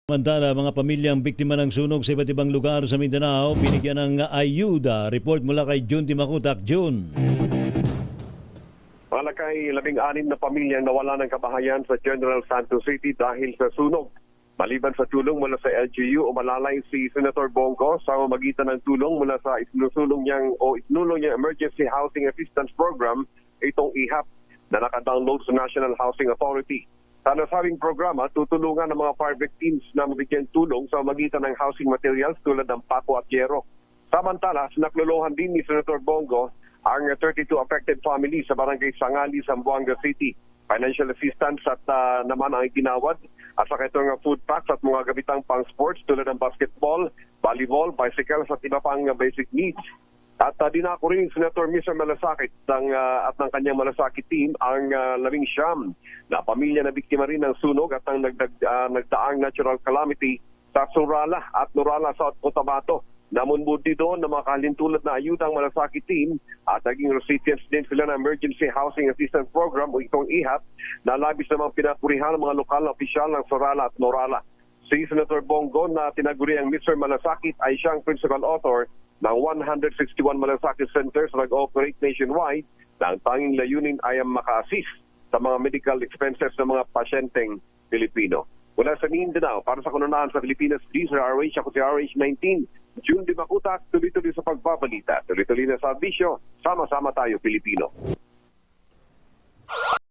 Samantala, mga pamilyang biktima ng sunog sa iba't ibang lugar sa Mindanao, binigyan ng ayuda. Report mula kay Jun Dimakutak. Jun. Malakay 16 na pamilyang nawala ng kabahayan sa General Santos City dahil sa sunog. Maliban sa tulong mula sa LGU, umalalay si Senator Bongo sa magitan ng tulong mula sa isinulong niyang Emergency Housing Assistance Program, itong IHAP na nakadownload sa National Housing Authority. Sa nasabing programa, tutulungan ng mga fire victims na mabigyan tulong sa magitan ng housing materials tulad ng pako at yero. Samantala, sinakluluhan din ni Senator Bongo ang 32 affected families sa barangay Sangali, Zamboanga City. Financial assistance at naman ang itinawad at saka itong food packs at mga gamitang pang sports tulad ng basketball, volleyball, bicycles at iba pang basic needs. At dinako rin Senator Mr. Malasakit at ng kanyang Malasakit team ang 19 na pamilya na biktima rin ng sunog at ang nagdaang natural calamity sa Surala at Norala, South Cotabato. Namunbudi doon na makalintulad na ayuda ang Malasakit team at naging recipients din sila ng Emergency Housing Assistance Program o itong IHAP na labis namang pinapurihan ng mga lokal na opisyal ng Surala at Norala. Si Senator Bongo na tinaguri ang Mr. Malasakit ay siyang principal author ng 161 Malasakit centers na nag-operate nationwide na ang tanging layunin ay ang maka-assist sa mga medical expenses ng mga pasyenteng Pilipino. Mula sa Mindanao, para sa kanunahan sa Pilipinas, RH, ako si RH19, Jun Dimakutak, tuloy-tuloy sa pagbabalita, tuloy-tuloy na sa bisyo, sama-sama tayo Pilipino.